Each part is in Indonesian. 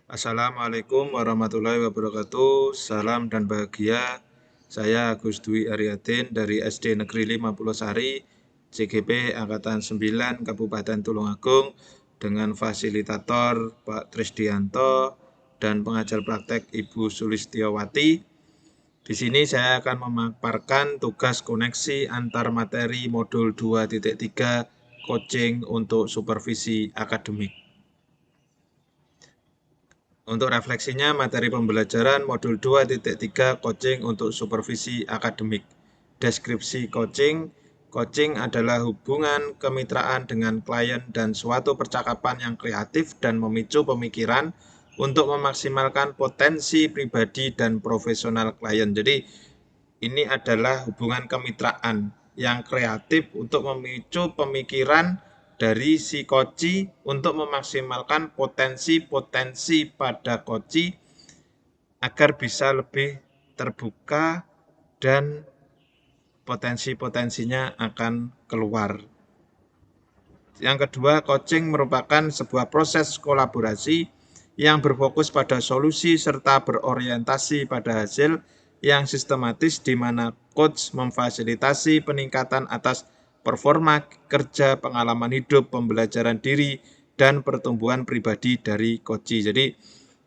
Assalamualaikum warahmatullahi wabarakatuh. Salam dan bahagia. Saya Agus Dwi Aryadin dari SD Negeri 50 Sari, CGP Angkatan 9 Kabupaten Tulungagung dengan fasilitator Pak Trisdianto dan pengajar praktek Ibu Sulistiowati. Di sini saya akan memaparkan tugas koneksi antar materi modul 2.3 coaching untuk supervisi akademik. Untuk refleksinya, materi pembelajaran modul 2.3 coaching untuk supervisi akademik. Deskripsi coaching. Coaching adalah hubungan kemitraan dengan klien dan suatu percakapan yang kreatif dan memicu pemikiran untuk memaksimalkan potensi pribadi dan profesional klien. Jadi ini adalah hubungan kemitraan yang kreatif untuk memicu pemikiran dari si koci untuk memaksimalkan potensi-potensi pada koci agar bisa lebih terbuka dan potensi-potensinya akan keluar. Yang kedua, coaching merupakan sebuah proses kolaborasi yang berfokus pada solusi serta berorientasi pada hasil yang sistematis di mana coach memfasilitasi peningkatan atas performa kerja, pengalaman hidup, pembelajaran diri, dan pertumbuhan pribadi dari coach. Jadi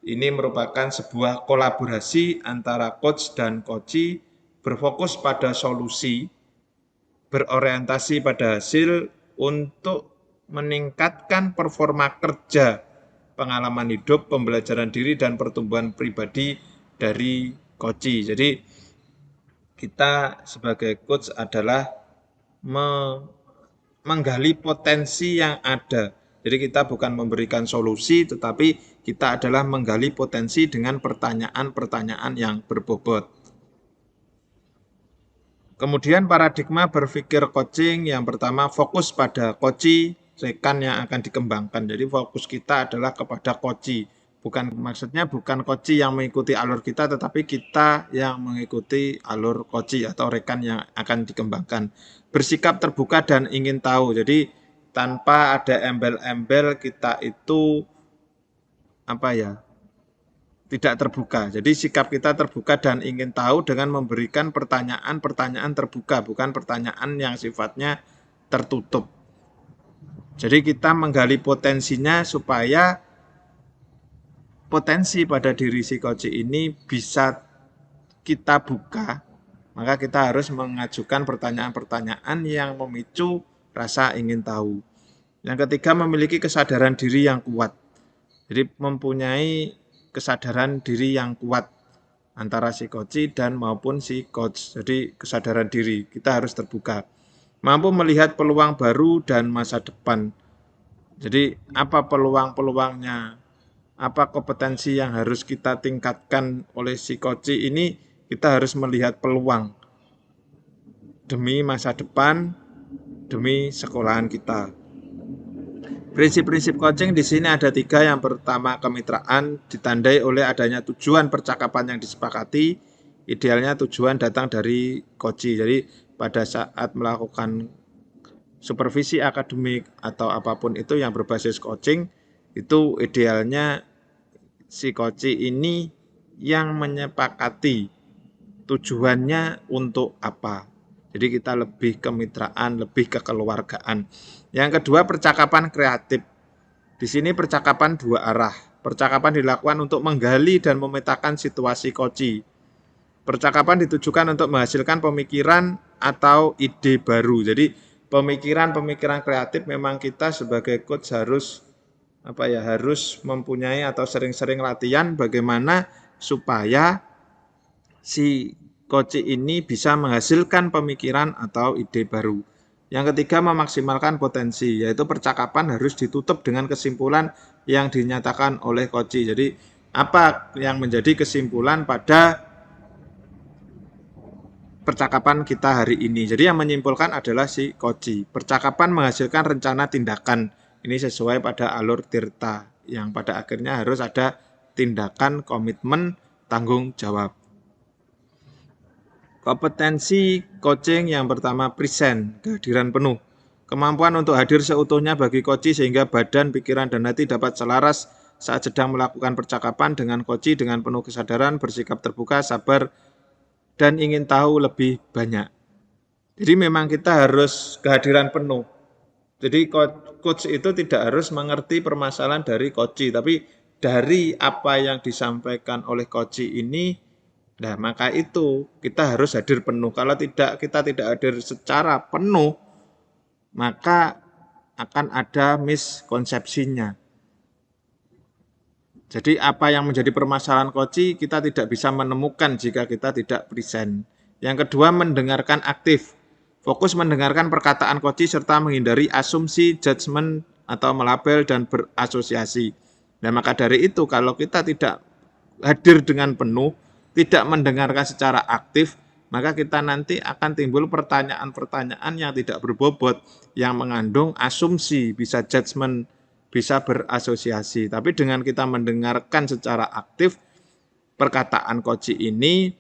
ini merupakan sebuah kolaborasi antara coach dan coach berfokus pada solusi, berorientasi pada hasil untuk meningkatkan performa kerja, pengalaman hidup, pembelajaran diri, dan pertumbuhan pribadi dari coach. Jadi kita sebagai coach adalah menggali potensi yang ada. Jadi kita bukan memberikan solusi, tetapi kita adalah menggali potensi dengan pertanyaan-pertanyaan yang berbobot. Kemudian paradigma berpikir coaching yang pertama fokus pada coach, rekan yang akan dikembangkan. Jadi fokus kita adalah kepada coach. Maksudnya bukan coach yang mengikuti alur kita, tetapi kita yang mengikuti alur coach atau rekan yang akan dikembangkan. Bersikap terbuka dan ingin tahu. Jadi tanpa ada embel-embel kita itu tidak terbuka. Jadi sikap kita terbuka dan ingin tahu dengan memberikan pertanyaan-pertanyaan terbuka, bukan pertanyaan yang sifatnya tertutup. Jadi kita menggali potensinya supaya potensi pada diri si coach ini bisa kita buka, maka kita harus mengajukan pertanyaan-pertanyaan yang memicu rasa ingin tahu. Yang ketiga, memiliki kesadaran diri yang kuat. Jadi mempunyai kesadaran diri yang kuat antara si coach dan maupun si coach. Jadi kesadaran diri, kita harus terbuka. Mampu melihat peluang baru dan masa depan. Jadi apa peluang-peluangnya? Apa kompetensi yang harus kita tingkatkan oleh si coach ini? Kita harus melihat peluang demi masa depan, demi sekolahan kita. Prinsip-prinsip coaching di sini ada 3. Yang pertama, kemitraan ditandai oleh adanya tujuan percakapan yang disepakati. Idealnya tujuan datang dari coach. Jadi pada saat melakukan supervisi akademik atau apapun itu yang berbasis coaching, itu idealnya si coach ini yang menyepakati tujuannya untuk apa. Jadi kita lebih kemitraan, lebih kekeluargaan. Yang kedua, percakapan kreatif. Di sini percakapan 2 arah. Percakapan dilakukan untuk menggali dan memetakan situasi coach. Percakapan ditujukan untuk menghasilkan pemikiran atau ide baru. Jadi pemikiran-pemikiran kreatif memang kita sebagai coach harus mempunyai atau sering-sering latihan bagaimana supaya si coach ini bisa menghasilkan pemikiran atau ide baru. Yang ketiga, memaksimalkan potensi, yaitu percakapan harus ditutup dengan kesimpulan yang dinyatakan oleh coach. Jadi apa yang menjadi kesimpulan pada percakapan kita hari ini. Jadi yang menyimpulkan adalah si coach. Percakapan menghasilkan rencana tindakan. Ini sesuai pada alur Tirta yang pada akhirnya harus ada tindakan, komitmen, tanggung jawab. Kompetensi coaching yang pertama, present, kehadiran penuh. Kemampuan untuk hadir seutuhnya bagi coach sehingga badan, pikiran, dan hati dapat selaras saat sedang melakukan percakapan dengan koci dengan penuh kesadaran, bersikap terbuka, sabar, dan ingin tahu lebih banyak. Jadi memang kita harus kehadiran penuh. Jadi coach itu tidak harus mengerti permasalahan dari koci, tapi dari apa yang disampaikan oleh koci ini, nah maka itu kita harus hadir penuh. Kalau tidak, kita tidak hadir secara penuh, maka akan ada miskonsepsinya. Jadi apa yang menjadi permasalahan koci kita tidak bisa menemukan jika kita tidak present. Yang kedua, mendengarkan aktif. Fokus mendengarkan perkataan koci serta menghindari asumsi, judgement, atau melabel dan berasosiasi. Nah maka dari itu kalau kita tidak hadir dengan penuh, tidak mendengarkan secara aktif, maka kita nanti akan timbul pertanyaan-pertanyaan yang tidak berbobot, yang mengandung asumsi, bisa judgement, bisa berasosiasi. Tapi dengan kita mendengarkan secara aktif perkataan koci ini,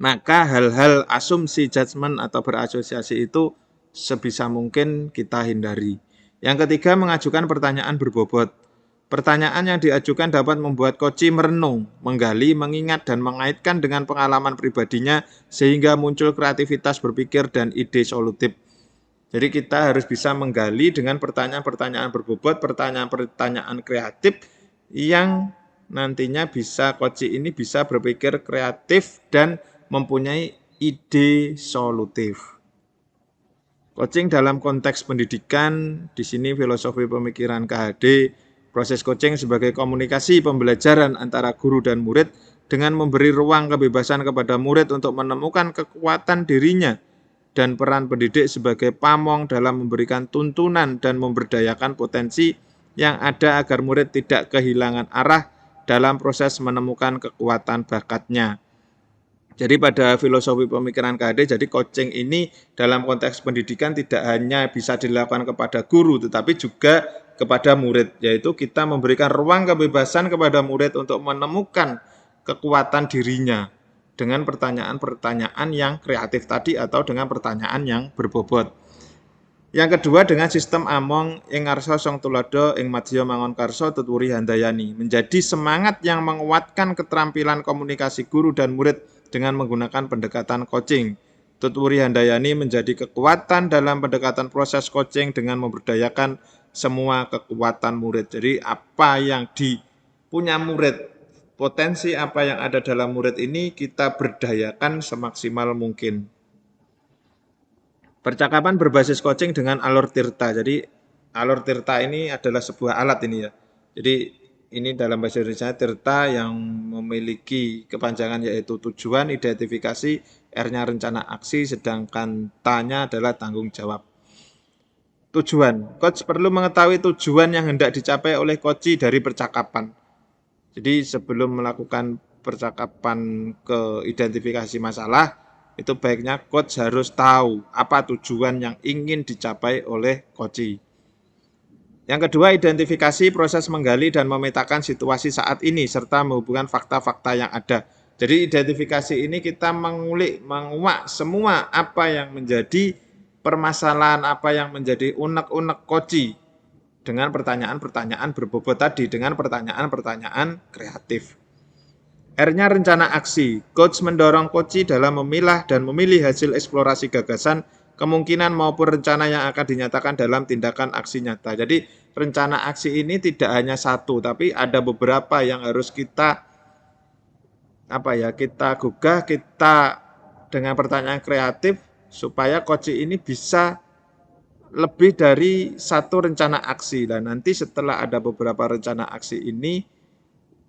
maka hal-hal asumsi, judgement, atau berasosiasi itu sebisa mungkin kita hindari. Yang ketiga, mengajukan pertanyaan berbobot. Pertanyaan yang diajukan dapat membuat koci merenung, menggali, mengingat, dan mengaitkan dengan pengalaman pribadinya sehingga muncul kreativitas berpikir dan ide solutif. Jadi kita harus bisa menggali dengan pertanyaan-pertanyaan berbobot, pertanyaan-pertanyaan kreatif yang nantinya bisa koci ini bisa berpikir kreatif dan mempunyai ide solutif. Coaching dalam konteks pendidikan, di sini filosofi pemikiran KHD, proses coaching sebagai komunikasi pembelajaran antara guru dan murid dengan memberi ruang kebebasan kepada murid untuk menemukan kekuatan dirinya dan peran pendidik sebagai pamong dalam memberikan tuntunan dan memberdayakan potensi yang ada agar murid tidak kehilangan arah dalam proses menemukan kekuatan bakatnya. Jadi pada filosofi pemikiran KHD, jadi coaching ini dalam konteks pendidikan tidak hanya bisa dilakukan kepada guru, tetapi juga kepada murid, yaitu kita memberikan ruang kebebasan kepada murid untuk menemukan kekuatan dirinya dengan pertanyaan-pertanyaan yang kreatif tadi atau dengan pertanyaan yang berbobot. Yang kedua, dengan sistem among ing ngarsa song tulodo ing madya mangon karso tuturi handayani, menjadi semangat yang menguatkan keterampilan komunikasi guru dan murid dengan menggunakan pendekatan coaching. Tuturi handayani menjadi kekuatan dalam pendekatan proses coaching dengan memberdayakan semua kekuatan murid. Jadi apa yang dipunya murid, potensi apa yang ada dalam murid ini kita berdayakan semaksimal mungkin. Percakapan berbasis coaching dengan alur tirta. Jadi alur tirta ini adalah sebuah alat ini ya. Jadi ini dalam bahasa Indonesia tirta yang memiliki kepanjangan yaitu tujuan, identifikasi, R-nya rencana aksi, sedangkan T-nya adalah tanggung jawab. Tujuan. Coach perlu mengetahui tujuan yang hendak dicapai oleh coach dari percakapan. Jadi sebelum melakukan percakapan ke identifikasi masalah, itu baiknya coach harus tahu apa tujuan yang ingin dicapai oleh coach. Yang kedua, identifikasi, proses menggali dan memetakan situasi saat ini serta menghubungkan fakta-fakta yang ada. Jadi identifikasi ini kita menguak semua apa yang menjadi permasalahan, apa yang menjadi unek-unek coach dengan pertanyaan-pertanyaan berbobot tadi, dengan pertanyaan-pertanyaan kreatif. R-nya rencana aksi. Coach mendorong coach dalam memilah dan memilih hasil eksplorasi gagasan, kemungkinan maupun rencana yang akan dinyatakan dalam tindakan aksi nyata. Jadi rencana aksi ini tidak hanya satu, tapi ada beberapa yang harus kita gugah, kita dengan pertanyaan kreatif supaya coach ini bisa lebih dari satu rencana aksi. Dan nanti setelah ada beberapa rencana aksi ini,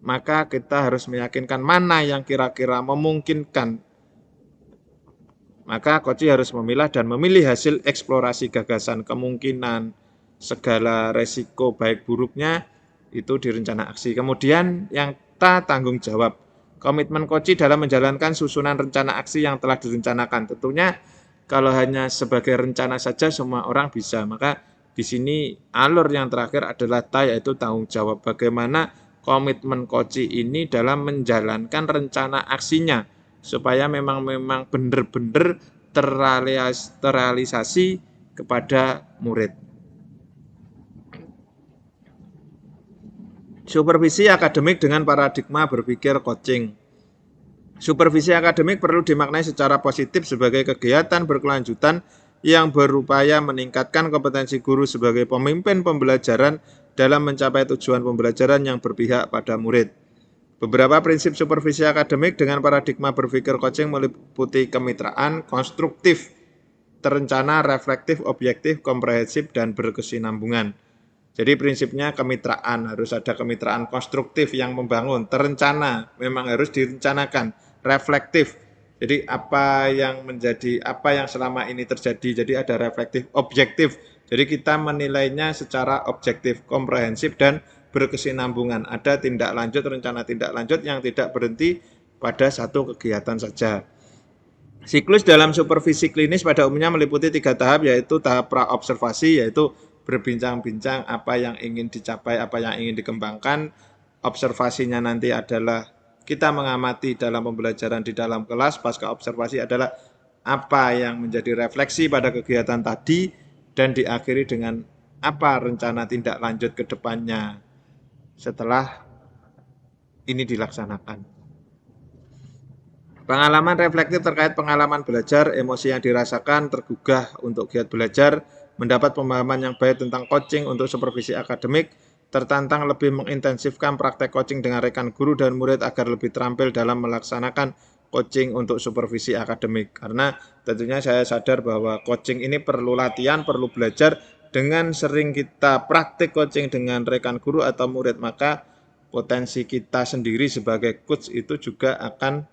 maka kita harus meyakinkan mana yang kira-kira memungkinkan. Maka coach harus memilah dan memilih hasil eksplorasi gagasan, kemungkinan, segala resiko baik buruknya itu di rencana aksi. Kemudian yang tanggung jawab. Komitmen coach dalam menjalankan susunan rencana aksi yang telah direncanakan. Tentunya kalau hanya sebagai rencana saja semua orang bisa. Maka di sini alur yang terakhir adalah yaitu tanggung jawab. Bagaimana komitmen coach ini dalam menjalankan rencana aksinya supaya memang benar-benar terrealisasi kepada murid. Supervisi akademik dengan paradigma berpikir coaching. Supervisi akademik perlu dimaknai secara positif sebagai kegiatan berkelanjutan yang berupaya meningkatkan kompetensi guru sebagai pemimpin pembelajaran dalam mencapai tujuan pembelajaran yang berpihak pada murid. Beberapa prinsip supervisi akademik dengan paradigma berpikir coaching meliputi kemitraan, konstruktif, terencana, reflektif, objektif, komprehensif, dan berkesinambungan. Jadi prinsipnya kemitraan, harus ada kemitraan konstruktif yang membangun, terencana, memang harus direncanakan, reflektif. Jadi apa yang selama ini terjadi, jadi ada reflektif, objektif. Jadi kita menilainya secara objektif, komprehensif, dan berkesinambungan. Ada tindak lanjut, rencana tindak lanjut yang tidak berhenti pada satu kegiatan saja. Siklus dalam supervisi klinis pada umumnya meliputi 3 tahap, yaitu tahap praobservasi, yaitu berbincang-bincang apa yang ingin dicapai, apa yang ingin dikembangkan. Observasinya nanti adalah kita mengamati dalam pembelajaran di dalam kelas. Pasca observasi adalah apa yang menjadi refleksi pada kegiatan tadi, dan diakhiri dengan apa rencana tindak lanjut ke depannya setelah ini dilaksanakan. Pengalaman reflektif terkait pengalaman belajar, emosi yang dirasakan, tergugah untuk giat belajar, mendapat pemahaman yang baik tentang coaching untuk supervisi akademik, tertantang lebih mengintensifkan praktek coaching dengan rekan guru dan murid agar lebih terampil dalam melaksanakan coaching untuk supervisi akademik. Karena tentunya saya sadar bahwa coaching ini perlu latihan, perlu belajar. Dengan sering kita praktek coaching dengan rekan guru atau murid, maka potensi kita sendiri sebagai coach itu juga akan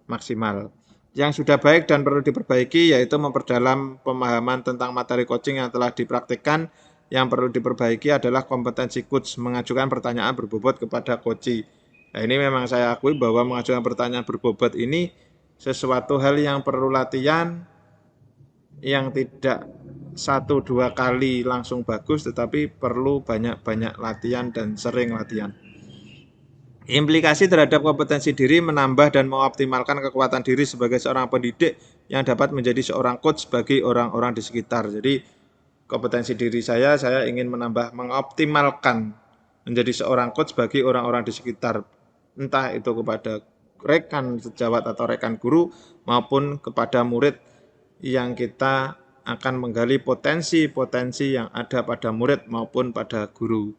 maksimal. Yang sudah baik dan perlu diperbaiki yaitu memperdalam pemahaman tentang materi coaching yang telah dipraktikkan. Yang perlu diperbaiki adalah kompetensi coach mengajukan pertanyaan berbobot kepada coach. Nah, ini memang saya akui bahwa mengajukan pertanyaan berbobot ini sesuatu hal yang perlu latihan, yang tidak 1-2 kali langsung bagus, tetapi perlu banyak-banyak latihan dan sering latihan. Implikasi terhadap kompetensi diri menambah dan mengoptimalkan kekuatan diri sebagai seorang pendidik yang dapat menjadi seorang coach bagi orang-orang di sekitar. Jadi kompetensi diri saya ingin mengoptimalkan menjadi seorang coach bagi orang-orang di sekitar. Entah itu kepada rekan sejawat atau rekan guru maupun kepada murid yang kita akan menggali potensi-potensi yang ada pada murid maupun pada guru.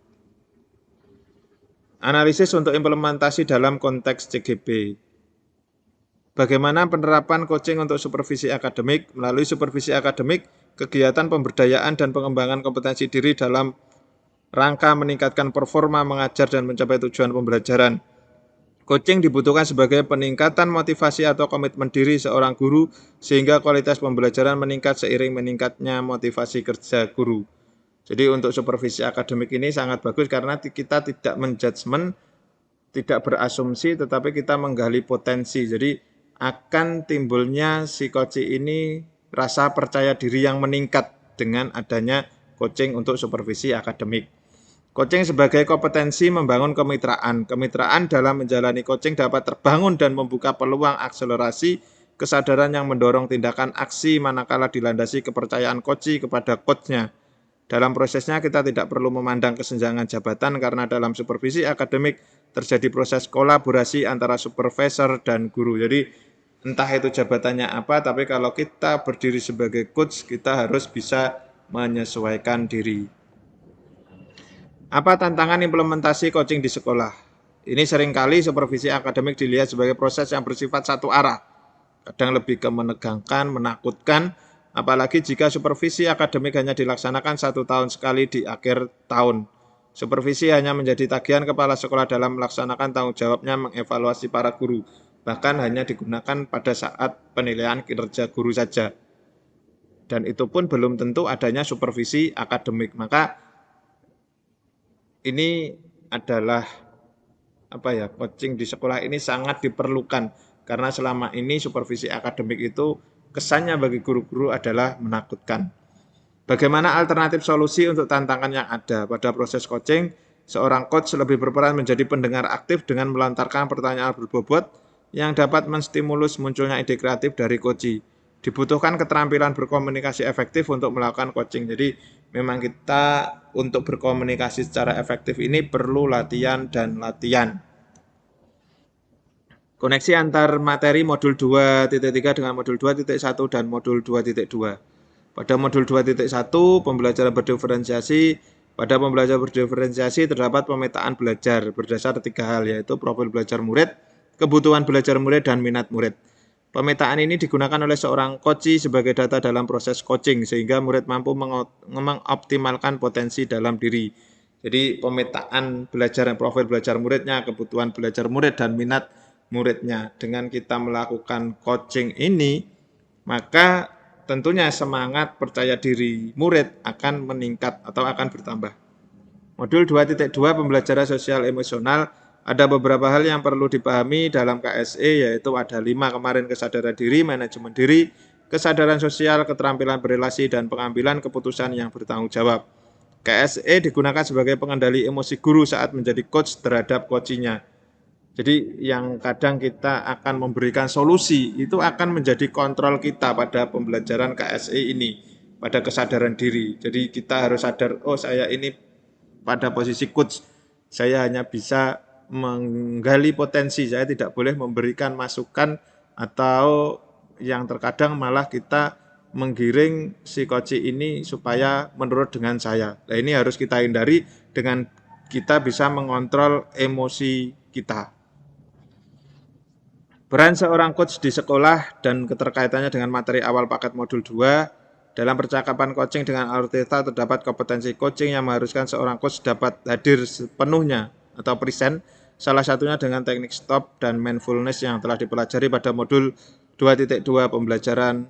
Analisis untuk implementasi dalam konteks CGP. Bagaimana penerapan coaching untuk supervisi akademik? Melalui supervisi akademik, kegiatan pemberdayaan dan pengembangan kompetensi diri dalam rangka meningkatkan performa mengajar dan mencapai tujuan pembelajaran. Coaching dibutuhkan sebagai peningkatan motivasi atau komitmen diri seorang guru sehingga kualitas pembelajaran meningkat seiring meningkatnya motivasi kerja guru. Jadi untuk supervisi akademik ini sangat bagus karena kita tidak menjudgment, tidak berasumsi, tetapi kita menggali potensi. Jadi akan timbulnya si coach ini rasa percaya diri yang meningkat dengan adanya coaching untuk supervisi akademik. Coaching sebagai kompetensi membangun kemitraan. Kemitraan dalam menjalani coaching dapat terbangun dan membuka peluang akselerasi kesadaran yang mendorong tindakan aksi manakala dilandasi kepercayaan coach kepada coachnya. Dalam prosesnya kita tidak perlu memandang kesenjangan jabatan karena dalam supervisi akademik terjadi proses kolaborasi antara supervisor dan guru. Jadi entah itu jabatannya apa, tapi kalau kita berdiri sebagai coach, kita harus bisa menyesuaikan diri. Apa tantangan implementasi coaching di sekolah? Ini seringkali supervisi akademik dilihat sebagai proses yang bersifat satu arah. Kadang lebih ke menegangkan, menakutkan, apalagi jika supervisi akademik hanya dilaksanakan 1 tahun sekali di akhir tahun. Supervisi hanya menjadi tagihan kepala sekolah dalam melaksanakan tanggung jawabnya mengevaluasi para guru. Bahkan hanya digunakan pada saat penilaian kinerja guru saja. Dan itu pun belum tentu adanya supervisi akademik. Maka ini adalah coaching di sekolah ini sangat diperlukan. Karena selama ini supervisi akademik itu kesannya bagi guru-guru adalah menakutkan. Bagaimana alternatif solusi untuk tantangan yang ada? Pada proses coaching, seorang coach lebih berperan menjadi pendengar aktif dengan melontarkan pertanyaan berbobot yang dapat menstimulus munculnya ide kreatif dari coach. Dibutuhkan keterampilan berkomunikasi efektif untuk melakukan coaching. Jadi memang kita untuk berkomunikasi secara efektif ini perlu latihan dan latihan. Koneksi antar materi modul 2.3 dengan modul 2.1 dan modul 2.2. Pada modul 2.1, pembelajaran berdiferensiasi. Pada pembelajaran berdiferensiasi terdapat pemetaan belajar berdasar 3 hal, yaitu profil belajar murid, kebutuhan belajar murid, dan minat murid. Pemetaan ini digunakan oleh seorang coach sebagai data dalam proses coaching, sehingga murid mampu mengoptimalkan potensi dalam diri. Jadi pemetaan belajar, profil belajar muridnya, kebutuhan belajar murid, dan minat muridnya. Dengan kita melakukan coaching ini, maka tentunya semangat percaya diri murid akan meningkat atau akan bertambah. Modul 2.2 pembelajaran sosial emosional, ada beberapa hal yang perlu dipahami dalam KSE, yaitu ada 5 kemarin: kesadaran diri, manajemen diri, kesadaran sosial, keterampilan berelasi, dan pengambilan keputusan yang bertanggung jawab. KSE digunakan sebagai pengendali emosi guru saat menjadi coach terhadap coachinya. Jadi yang kadang kita akan memberikan solusi itu akan menjadi kontrol kita pada pembelajaran KSE ini, pada kesadaran diri. Jadi kita harus sadar, oh saya ini pada posisi coach, saya hanya bisa menggali potensi, saya tidak boleh memberikan masukan atau yang terkadang malah kita menggiring si coach ini supaya menurut dengan saya. Nah ini harus kita hindari dengan kita bisa mengontrol emosi kita. Peran seorang coach di sekolah dan keterkaitannya dengan materi awal paket modul 2. Dalam percakapan coaching dengan autista terdapat kompetensi coaching yang mengharuskan seorang coach dapat hadir sepenuhnya atau present, salah satunya dengan teknik stop dan mindfulness yang telah dipelajari pada modul 2.2 pembelajaran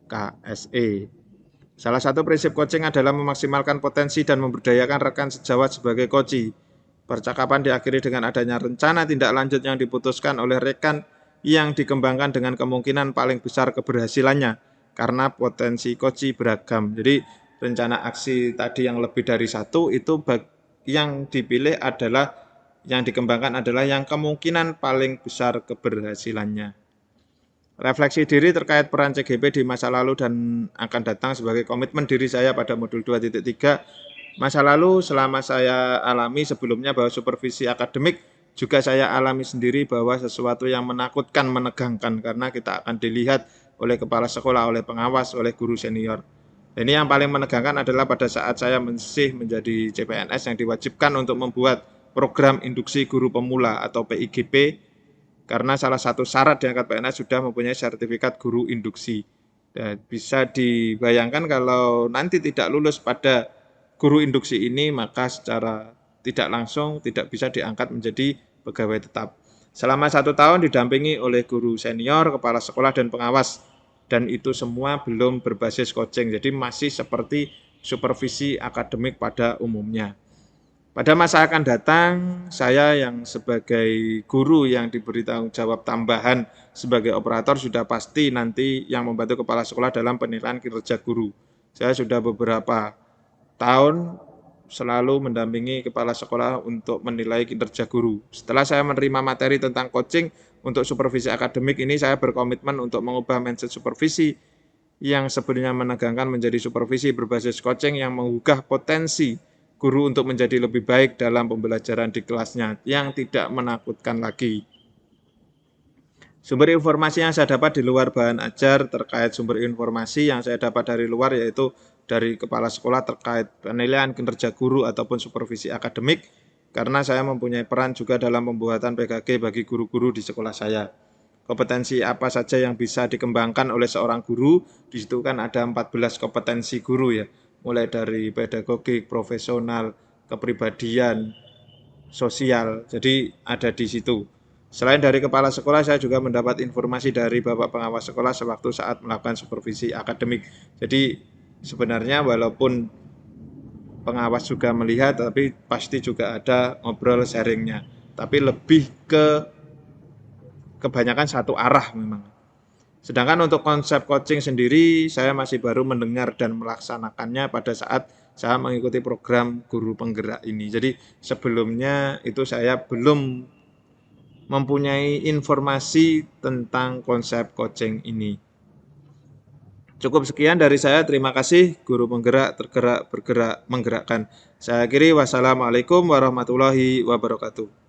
KSE. Salah satu prinsip coaching adalah memaksimalkan potensi dan memberdayakan rekan sejawat sebagai coach. Percakapan diakhiri dengan adanya rencana tindak lanjut yang diputuskan oleh rekan yang dikembangkan dengan kemungkinan paling besar keberhasilannya, karena potensi coach beragam. Jadi rencana aksi tadi yang lebih dari satu itu yang dipilih adalah, yang dikembangkan adalah yang kemungkinan paling besar keberhasilannya. Refleksi diri terkait peran CGP di masa lalu dan akan datang sebagai komitmen diri saya pada modul 2.3. Masa lalu selama saya alami sebelumnya bahwa supervisi akademik juga saya alami sendiri, bahwa sesuatu yang menakutkan, menegangkan, karena kita akan dilihat oleh kepala sekolah, oleh pengawas, oleh guru senior. Ini yang paling menegangkan adalah pada saat saya masih menjadi CPNS yang diwajibkan untuk membuat program induksi guru pemula atau PIGP, karena salah satu syarat diangkat PNS sudah mempunyai sertifikat guru induksi. Dan bisa dibayangkan kalau nanti tidak lulus pada guru induksi ini, maka secara tidak langsung tidak bisa diangkat menjadi pegawai tetap. Selama 1 tahun didampingi oleh guru senior, kepala sekolah, dan pengawas. Dan itu semua belum berbasis coaching, jadi masih seperti supervisi akademik pada umumnya. Pada masa akan datang, saya yang sebagai guru yang diberi tanggung jawab tambahan sebagai operator sudah pasti nanti yang membantu kepala sekolah dalam penilaian kinerja guru. Saya sudah beberapa tahun selalu mendampingi kepala sekolah untuk menilai kinerja guru. Setelah saya menerima materi tentang coaching untuk supervisi akademik ini, saya berkomitmen untuk mengubah mindset supervisi yang sebelumnya menegangkan menjadi supervisi berbasis coaching yang menggugah potensi guru untuk menjadi lebih baik dalam pembelajaran di kelasnya, yang tidak menakutkan lagi. Sumber informasi yang saya dapat di luar bahan ajar terkait sumber informasi yang saya dapat dari luar, yaitu dari kepala sekolah terkait penilaian kinerja guru ataupun supervisi akademik, karena saya mempunyai peran juga dalam pembuatan PKG bagi guru-guru di sekolah saya. Kompetensi apa saja yang bisa dikembangkan oleh seorang guru, di situ kan ada 14 kompetensi guru ya, mulai dari pedagogik, profesional, kepribadian, sosial, jadi ada di situ. Selain dari kepala sekolah, saya juga mendapat informasi dari Bapak Pengawas Sekolah sewaktu saat melakukan supervisi akademik. Jadi sebenarnya walaupun pengawas juga melihat, tapi pasti juga ada ngobrol sharingnya. Tapi lebih ke kebanyakan satu arah memang. Sedangkan untuk konsep coaching sendiri, saya masih baru mendengar dan melaksanakannya pada saat saya mengikuti program guru penggerak ini. Jadi sebelumnya itu saya belum mempunyai informasi tentang konsep coaching ini. Cukup sekian dari saya. Terima kasih. Guru penggerak, tergerak, bergerak, menggerakkan. Saya akhiri. Wassalamualaikum warahmatullahi wabarakatuh.